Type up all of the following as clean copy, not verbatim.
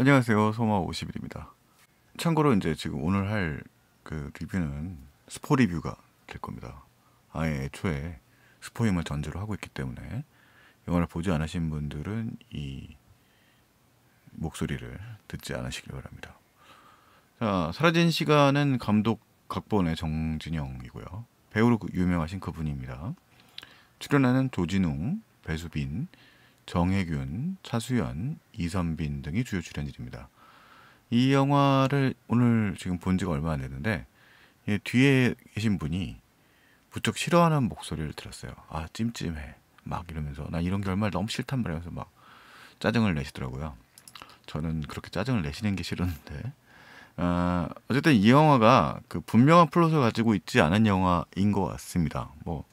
안녕하세요. 소마 50일입니다. 참고로 이제 지금 오늘 할 그 리뷰는 스포 리뷰가 될 겁니다. 아예 애초에 스포임을 전제로 하고 있기 때문에 영화를 보지 않으신 분들은 이 목소리를 듣지 않으시길 바랍니다. 자, 사라진 시간은 감독 각본의 정진영이고요. 배우로 유명하신 그분입니다. 출연하는 조진웅, 배수빈, 정혜균, 차수연, 이선빈 등이 주요 출연진입니다. 이 영화를 오늘 지금 본 지가 얼마 안 됐는데 뒤에 계신 분이 부쩍 싫어하는 목소리를 들었어요. 아, 찜찜해 막 이러면서 나 이런 결말 너무 싫단 말이면서 막 짜증을 내시더라고요. 저는 그렇게 짜증을 내시는 게 싫은데 어쨌든 이 영화가 그 분명한 플롯을 가지고 있지 않은 영화인 것 같습니다. 뭐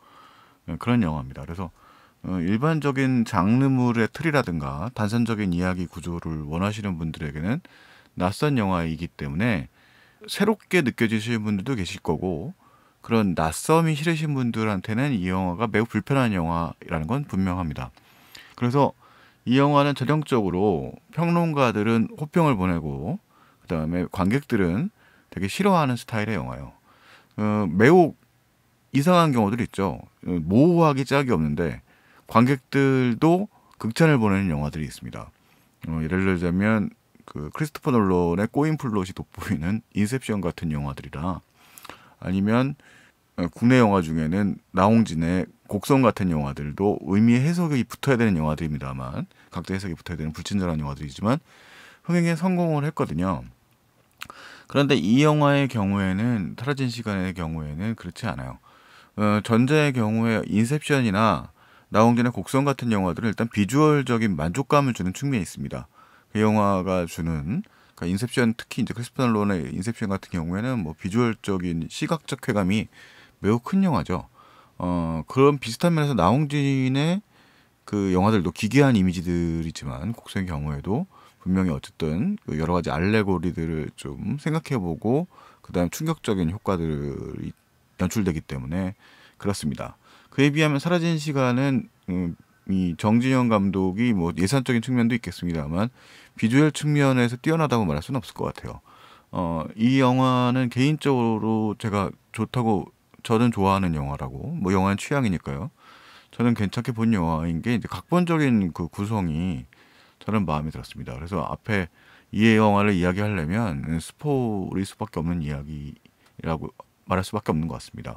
그런 영화입니다. 그래서 일반적인 장르물의 틀이라든가 단선적인 이야기 구조를 원하시는 분들에게는 낯선 영화이기 때문에 새롭게 느껴지시는 분들도 계실 거고, 그런 낯섦이 싫으신 분들한테는 이 영화가 매우 불편한 영화라는 건 분명합니다. 그래서 이 영화는 전형적으로 평론가들은 호평을 보내고 그 다음에 관객들은 되게 싫어하는 스타일의 영화예요. 매우 이상한 경우들이 있죠. 모호하기 짝이 없는데 관객들도 극찬을 보내는 영화들이 있습니다. 예를 들자면 그 크리스토퍼 놀런의 꼬인 플롯이 돋보이는 인셉션 같은 영화들이라, 아니면 국내 영화 중에는 나홍진의 곡성 같은 영화들도 의미 해석이 붙어야 되는 영화들입니다만, 각자 해석이 붙어야 되는 불친절한 영화들이지만 흥행에 성공을 했거든요. 그런데 이 영화의 경우에는, 사라진 시간의 경우에는 그렇지 않아요. 전자의 경우에 인셉션이나 나홍진의 곡성 같은 영화들은 일단 비주얼적인 만족감을 주는 측면이 있습니다. 그 영화가 주는, 그러니까 인셉션, 특히 이제 크리스토퍼 놀런의 인셉션 같은 경우에는 뭐 비주얼적인 시각적 쾌감이 매우 큰 영화죠. 그런 비슷한 면에서 나홍진의 그 영화들도 기괴한 이미지들이지만 곡성의 경우에도 분명히 어쨌든 그 여러 가지 알레고리들을 좀 생각해보고 그다음 충격적인 효과들이 연출되기 때문에 그렇습니다. 그에 비하면 사라진 시간은 이 정진영 감독이 뭐 예산적인 측면도 있겠습니다만 비주얼 측면에서 뛰어나다고 말할 수는 없을 것 같아요. 이 영화는 개인적으로 제가 좋다고, 저는 좋아하는 영화라고, 뭐 영화는 취향이니까요. 저는 괜찮게 본 영화인 게 이제 각본적인 그 구성이 저는 마음에 들었습니다. 그래서 앞에 이 영화를 이야기하려면 스포일 수밖에 없는 이야기라고 말할 수밖에 없는 것 같습니다.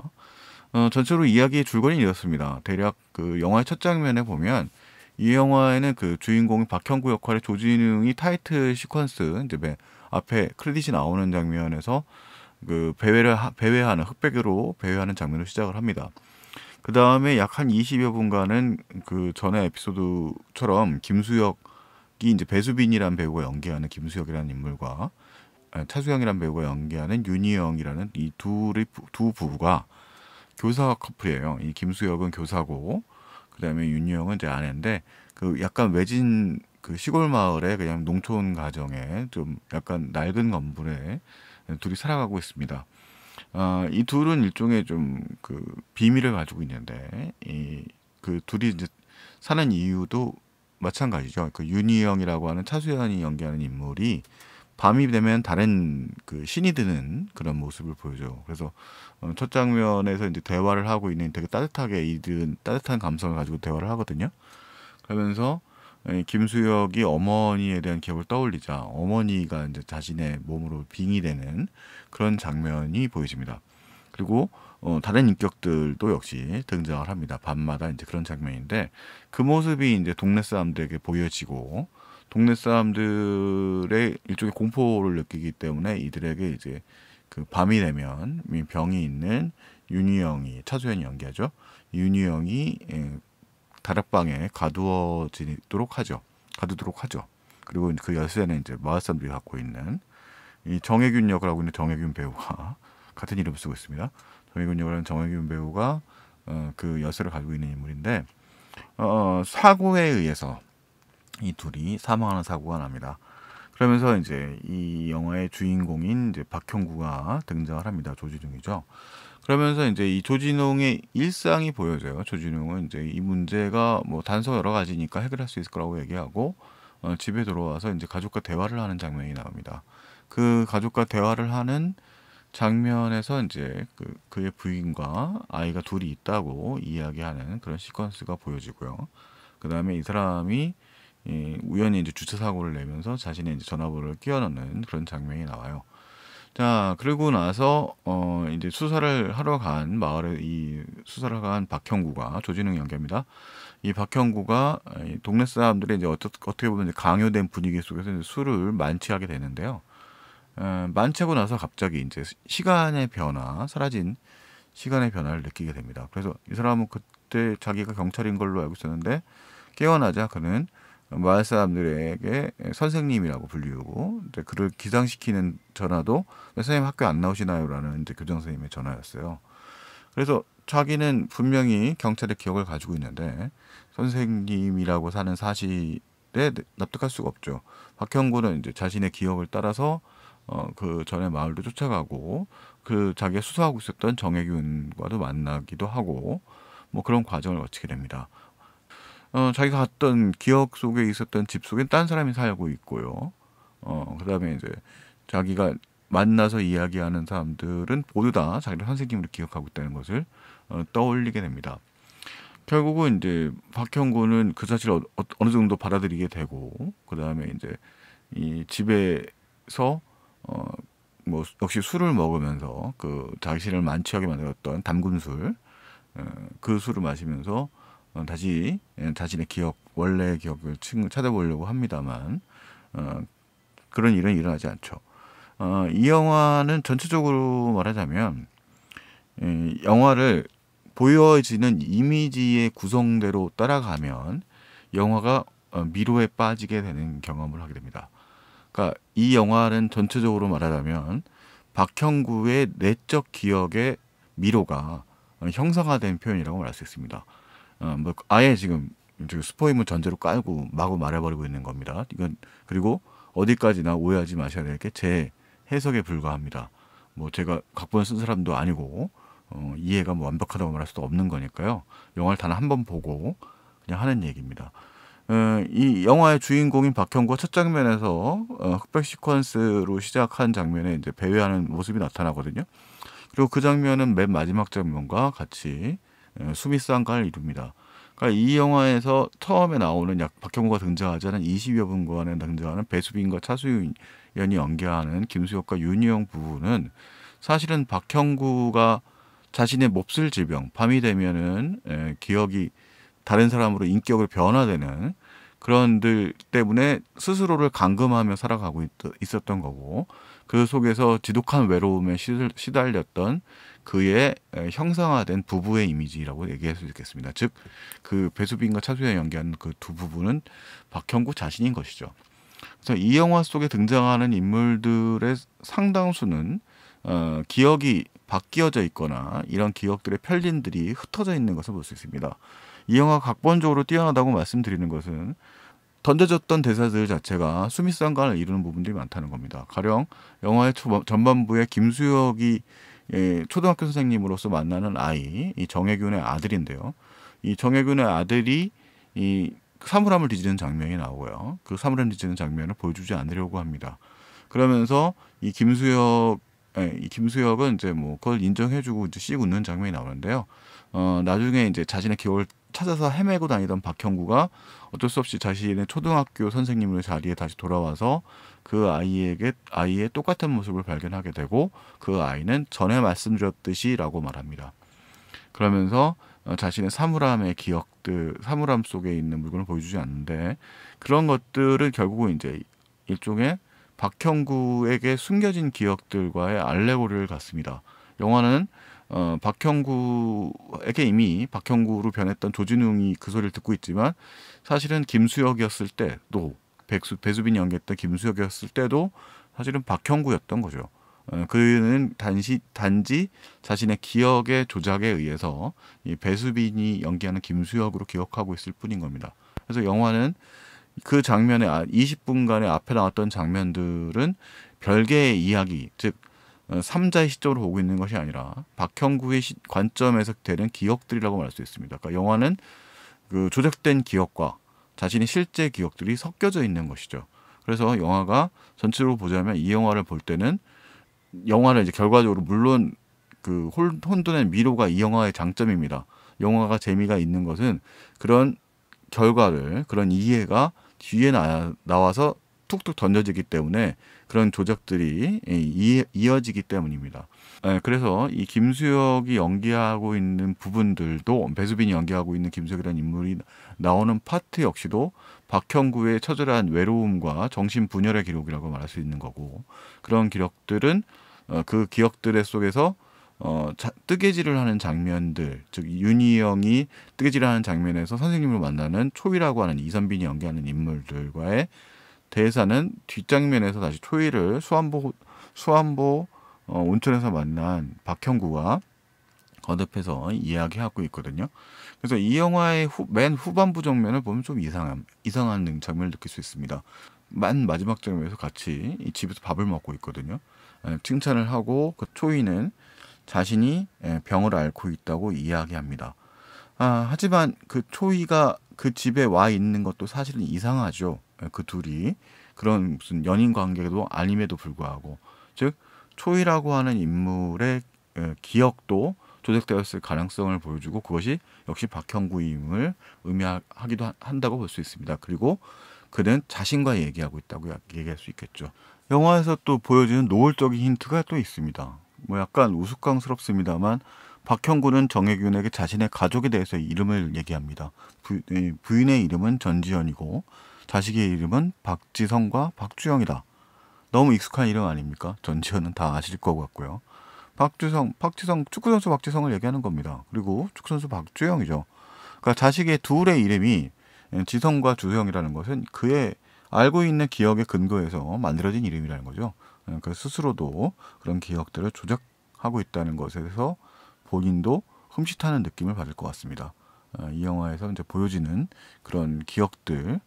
전체로 이야기의 줄거리는 이렇습니다. 대략 그 영화의 첫 장면에 보면 이 영화에는 그 주인공 박형구 역할의 조진웅이 타이틀 시퀀스, 이제 맨 앞에 크레딧이 나오는 장면에서 그 배회하는, 흑백으로 배회하는 장면으로 시작을 합니다. 그 다음에 약 한 20여 분간은 그 전에 에피소드처럼 김수혁이 이제 배수빈이라는 배우가 연기하는 김수혁이라는 인물과 차수영이라는 배우가 연기하는 윤희영이라는 이 두 부부가 교사 커플이에요. 이 김수혁은 교사고 그다음에 윤희영은 이제 아내인데, 그 약간 외진 그 시골 마을에 그냥 농촌 가정에 좀 약간 낡은 건물에 둘이 살아가고 있습니다. 이 둘은 일종의 좀 그 비밀을 가지고 있는데, 이 그 둘이 이제 사는 이유도 마찬가지죠. 그 윤희영이라고 하는 차수연이 연기하는 인물이 밤이 되면 다른 그 신이 드는 그런 모습을 보여줘요. 그래서 첫 장면에서 이제 대화를 하고 있는, 되게 따뜻하게 이들은 따뜻한 감성을 가지고 대화를 하거든요. 그러면서 김수혁이 어머니에 대한 기억을 떠올리자 어머니가 이제 자신의 몸으로 빙의되는 그런 장면이 보여집니다. 그리고 다른 인격들도 역시 등장을 합니다. 밤마다 이제 그런 장면인데, 그 모습이 이제 동네 사람들에게 보여지고 동네 사람들의 일종의 공포를 느끼기 때문에 이들에게 이제 그 밤이 되면 병이 있는 윤희영이, 차수연이 연기하죠. 윤희영이 다락방에 가두도록 하죠. 그리고 그 열쇠는 이제 마을 사람들이 갖고 있는, 이 정혜균 역을 하고 있는 정혜균 배우가 같은 이름을 쓰고 있습니다. 정혜균 역을 하는 정혜균 배우가 그 열쇠를 가지고 있는 인물인데, 사고에 의해서 이 둘이 사망하는 사고가 납니다. 그러면서 이제 이 영화의 주인공인 이제 박형구가 등장을 합니다. 조진웅이죠. 그러면서 이제 이 조진웅의 일상이 보여져요. 조진웅은 이제 이 문제가 뭐 단서 여러 가지니까 해결할 수 있을 거라고 얘기하고, 집에 들어와서 이제 가족과 대화를 하는 장면이 나옵니다. 그 가족과 대화를 하는 장면에서 이제 그의 부인과 아이가 둘이 있다고 이야기하는 그런 시퀀스가 보여지고요. 그 다음에 이 사람이 우연히 이제 주차 사고를 내면서 자신의 이제 전화번호를 끼워 넣는 그런 장면이 나와요. 자, 그러고 나서 이제 수사를 하러 간 마을에 이 수사를 간 박형구가 조진웅 연기입니다. 이 박형구가 이 동네 사람들이 이제 어떻게 보면 이제 강요된 분위기 속에서 이제 술을 만취하게 되는데요. 만취하고 나서 갑자기 이제 시간의 변화, 사라진 시간의 변화를 느끼게 됩니다. 그래서 이 사람은 그때 자기가 경찰인 걸로 알고 있었는데 깨어나자 그는 마을 사람들에게 선생님이라고 불리우고 이제 그를 기상시키는 전화도 선생님 학교 안 나오시나요라는 이제 교장 선생님의 전화였어요. 그래서 자기는 분명히 경찰의 기억을 가지고 있는데 선생님이라고 사는 사실에 납득할 수가 없죠. 박형구는 이제 자신의 기억을 따라서 그 전에 마을도 쫓아가고 그 자기가 수사하고 있었던 정혜균과도 만나기도 하고 뭐 그런 과정을 거치게 됩니다. 자기가 갔던 기억 속에 있었던 집 속엔 딴 사람이 살고 있고요. 그다음에 이제 자기가 만나서 이야기하는 사람들은 모두 다 자기를 선생님으로 기억하고 있다는 것을 떠올리게 됩니다. 결국은 이제 박형구는 그 사실을 어느 정도 받아들이게 되고 그다음에 이제 이 집에서 뭐 역시 술을 먹으면서 그 자신을 만취하게 만들었던 담금술 그 술을 마시면서 다시 자신의 기억 원래의 기억을 찾아보려고 합니다만 그런 일은 일어나지 않죠. 이 영화는 전체적으로 말하자면 영화를 보여지는 이미지의 구성대로 따라가면 영화가 미로에 빠지게 되는 경험을 하게 됩니다. 그러니까 이 영화는 전체적으로 말하자면 박형구의 내적 기억의 미로가 형상화된 표현이라고 말할 수 있습니다. 뭐 아예 지금 스포임을 전제로 깔고 마구 말해버리고 있는 겁니다. 이건 그리고 어디까지나 오해하지 마셔야 될 게 제 해석에 불과합니다. 뭐 제가 각본을 쓴 사람도 아니고 이해가 뭐 완벽하다고 말할 수도 없는 거니까요. 영화를 단 한 번 보고 그냥 하는 얘기입니다. 이 영화의 주인공인 박형구가 첫 장면에서 흑백 시퀀스로 시작한 장면에 이제 배회하는 모습이 나타나거든요. 그리고 그 장면은 맨 마지막 장면과 같이 수미상관을 이룹니다. 그러니까 이 영화에서 처음에 나오는 박형구가 등장하지 않은 20여 분간에 등장하는 배수빈과 차수연이 연기하는 김수혁과 윤희영 부부는 사실은 박형구가 자신의 몹쓸 질병, 밤이 되면은 기억이 다른 사람으로 인격을 변화되는 그런들 때문에 스스로를 감금하며 살아가고 있었던 거고 그 속에서 지독한 외로움에 시달렸던 그의 형상화된 부부의 이미지라고 얘기할 수 있겠습니다. 즉 그 배수빈과 차수연이 연기하는 그 두 부부는 박형구 자신인 것이죠. 그래서 이 영화 속에 등장하는 인물들의 상당수는 기억이 바뀌어져 있거나 이런 기억들의 편린들이 흩어져 있는 것을 볼 수 있습니다. 이 영화 각본적으로 뛰어나다고 말씀드리는 것은 던져졌던 대사들 자체가 수미상관을 이루는 부분들이 많다는 겁니다. 가령 영화의 전반부에 김수혁이 초등학교 선생님으로서 만나는 아이, 이 정혜균의 아들인데요. 이 정혜균의 아들이 이 사물함을 뒤지는 장면이 나오고요. 그 사물함 뒤지는 장면을 보여주지 않으려고 합니다. 그러면서 이 김수혁은 이제 뭐 그걸 인정해주고 이제 씩 웃는 장면이 나오는데요. 나중에 이제 자신의 기억을 찾아서 헤매고 다니던 박형구가 어쩔 수 없이 자신의 초등학교 선생님의 자리에 다시 돌아와서 그 아이의 똑같은 모습을 발견하게 되고 그 아이는 전에 말씀드렸듯이라고 말합니다. 그러면서 자신의 사물함의 기억들, 사물함 속에 있는 물건을 보여주지 않는데 그런 것들을 결국은 이제 일종의 박형구에게 숨겨진 기억들과의 알레고리를 갖습니다. 영화는 박형구에게 이미 박형구로 변했던 조진웅이 그 소리를 듣고 있지만 사실은 김수혁이었을 때도 배수빈이 연기했던 김수혁이었을 때도 사실은 박형구였던 거죠. 그는 단지 자신의 기억의 조작에 의해서 이 배수빈이 연기하는 김수혁으로 기억하고 있을 뿐인 겁니다. 그래서 영화는 그 장면에 20분간의 앞에 나왔던 장면들은 별개의 이야기, 즉 3자의 시점으로 보고 있는 것이 아니라 박형구의 관점에서 되는 기억들이라고 말할 수 있습니다. 그러니까 영화는 그 조작된 기억과 자신의 실제 기억들이 섞여져 있는 것이죠. 그래서 영화가 전체로 보자면 이 영화를 볼 때는 영화는 이제 결과적으로 물론 그 혼돈의 미로가 이 영화의 장점입니다. 영화가 재미가 있는 것은 그런 결과를 그런 이해가 뒤에 나와서 툭툭 던져지기 때문에 그런 조작들이 이어지기 때문입니다. 그래서 이 김수혁이 연기하고 있는 부분들도 배수빈이 연기하고 있는 김수혁이라는 인물이 나오는 파트 역시도 박형구의 처절한 외로움과 정신분열의 기록이라고 말할 수 있는 거고 그런 기록들은 그 기억들 속에서 뜨개질을 하는 장면들, 즉 윤희영이 뜨개질을 하는 장면에서 선생님을 만나는 초이라고 하는 이선빈이 연기하는 인물들과의 대사는 뒷장면에서 다시 초이를 수안보 온천에서 만난 박형구가 거듭해서 이야기하고 있거든요. 그래서 이 영화의 맨 후반부 장면을 보면 좀 이상한 장면을 느낄 수 있습니다. 맨 마지막 장면에서 같이 이 집에서 밥을 먹고 있거든요. 칭찬을 하고 그 초이는 자신이 병을 앓고 있다고 이야기합니다. 하지만 그 초이가 그 집에 와 있는 것도 사실은 이상하죠. 그 둘이 그런 무슨 연인 관계도 아님에도 불구하고 즉 초이라고 하는 인물의 기억도 조작되었을 가능성을 보여주고 그것이 역시 박형구임을 의미하기도 한다고 볼 수 있습니다. 그리고 그는 자신과 얘기하고 있다고 얘기할 수 있겠죠. 영화에서 또 보여주는 노골적인 힌트가 또 있습니다. 뭐 약간 우스꽝스럽습니다만 박형구는 정혜균에게 자신의 가족에 대해서 이름을 얘기합니다. 부인의 이름은 전지현이고 자식의 이름은 박지성과 박주영이다. 너무 익숙한 이름 아닙니까? 전지현은 다 아실 것 같고요. 박지성 축구선수 박지성을 얘기하는 겁니다. 그리고 축구선수 박주영이죠. 그러니까 자식의 둘의 이름이 지성과 주성이라는 것은 그의 알고 있는 기억에 근거해서 만들어진 이름이라는 거죠. 그 스스로도 그런 기억들을 조작하고 있다는 것에서 본인도 흠칫하는 느낌을 받을 것 같습니다. 이 영화에서 이제 보여지는 그런 기억들에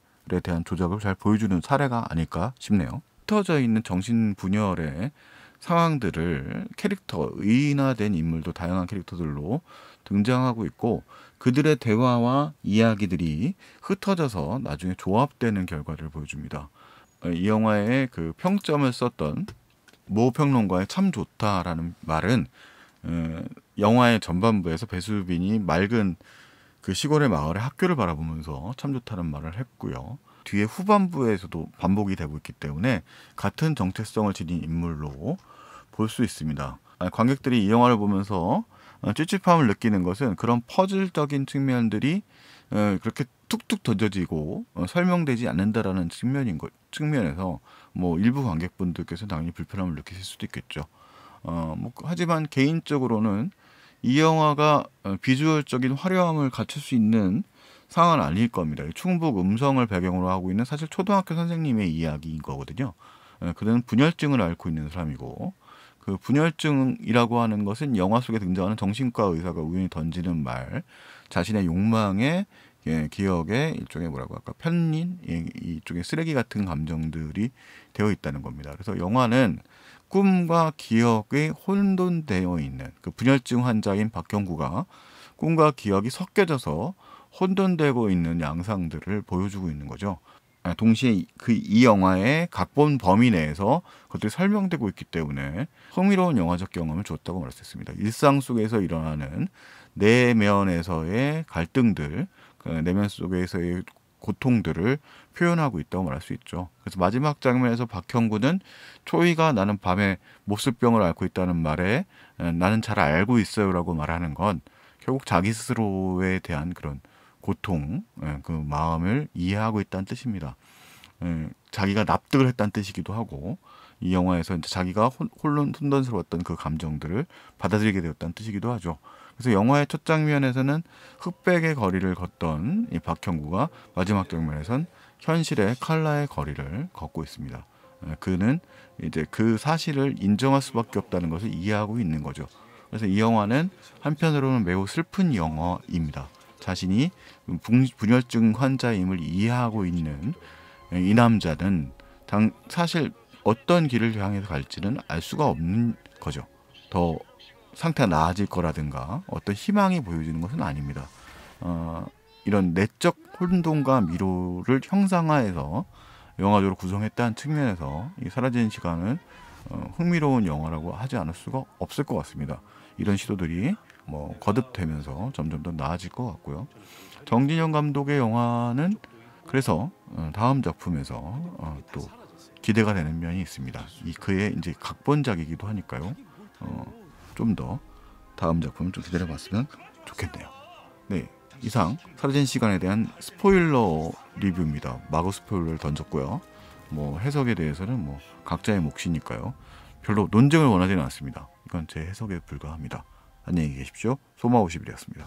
대한 조작을 잘 보여주는 사례가 아닐까 싶네요. 흩어져 있는 정신분열의 상황들을 의인화된 인물도 다양한 캐릭터들로 등장하고 있고 그들의 대화와 이야기들이 흩어져서 나중에 조합되는 결과를 보여줍니다. 이 영화의 그 평점을 썼던 모 평론가의 참 좋다라는 말은 영화의 전반부에서 배수빈이 맑은 그 시골의 마을의 학교를 바라보면서 참 좋다는 말을 했고요. 뒤에 후반부에서도 반복이 되고 있기 때문에 같은 정체성을 지닌 인물로 볼 수 있습니다. 관객들이 이 영화를 보면서 찝찝함을 느끼는 것은 그런 퍼즐적인 측면들이 그렇게 툭툭 던져지고 설명되지 않는다라는 측면에서 뭐 일부 관객분들께서 당연히 불편함을 느끼실 수도 있겠죠. 하지만 개인적으로는 이 영화가 비주얼적인 화려함을 갖출 수 있는 상황은 아닐 겁니다. 충북 음성을 배경으로 하고 있는 사실 초등학교 선생님의 이야기인 거거든요. 그는 분열증을 앓고 있는 사람이고 그 분열증이라고 하는 것은 영화 속에 등장하는 정신과 의사가 우연히 던지는 말, 자신의 욕망에 기억에 일종의 뭐라고 할까 편린 이쪽에 쓰레기 같은 감정들이 되어 있다는 겁니다. 그래서 영화는 꿈과 기억이 혼돈되어 있는 그 분열증 환자인 박형구가 꿈과 기억이 섞여져서 혼돈되고 있는 양상들을 보여주고 있는 거죠. 동시에 이 영화의 각본 범위 내에서 그것들이 설명되고 있기 때문에 흥미로운 영화적 경험을 줬다고 말할 수 있습니다. 일상 속에서 일어나는 내면에서의 갈등들, 내면 속에서의 고통들을 표현하고 있다고 말할 수 있죠. 그래서 마지막 장면에서 박형구는 초이가 나는 밤에 몹쓸병을 앓고 있다는 말에 나는 잘 알고 있어요 라고 말하는 건 결국 자기 스스로에 대한 그런 고통, 그 마음을 이해하고 있다는 뜻입니다. 자기가 납득을 했다는 뜻이기도 하고 이 영화에서 이제 자기가 혼돈스러웠던 그 감정들을 받아들이게 되었다는 뜻이기도 하죠. 그래서 영화의 첫 장면에서는 흑백의 거리를 걷던 이 박형구가 마지막 장면에선 현실의 칼라의 거리를 걷고 있습니다. 그는 이제 그 사실을 인정할 수밖에 없다는 것을 이해하고 있는 거죠. 그래서 이 영화는 한편으로는 매우 슬픈 영화입니다. 자신이 분열증 환자임을 이해하고 있는 이 남자는 사실 어떤 길을 향해서 갈지는 알 수가 없는 거죠. 더 상태가 나아질 거라든가 어떤 희망이 보여지는 것은 아닙니다. 이런 내적 혼돈과 미로를 형상화해서 영화적으로 구성했다는 측면에서 이 사라지는 시간은 흥미로운 영화라고 하지 않을 수가 없을 것 같습니다. 이런 시도들이 뭐 거듭되면서 점점 더 나아질 것 같고요. 정진영 감독의 영화는 그래서 다음 작품에서 또 기대가 되는 면이 있습니다. 이 그의 이제 각본작이기도 하니까요. 좀 더 다음 작품 좀 기다려 봤으면 좋겠네요. 네, 이상 사라진 시간에 대한 스포일러 리뷰입니다. 마구 스포일러를 던졌고요. 뭐 해석에 대해서는 뭐 각자의 몫이니까요. 별로 논쟁을 원하지는 않습니다. 이건 제 해석에 불과합니다. 안녕히 계십시오. 소마50일이었습니다.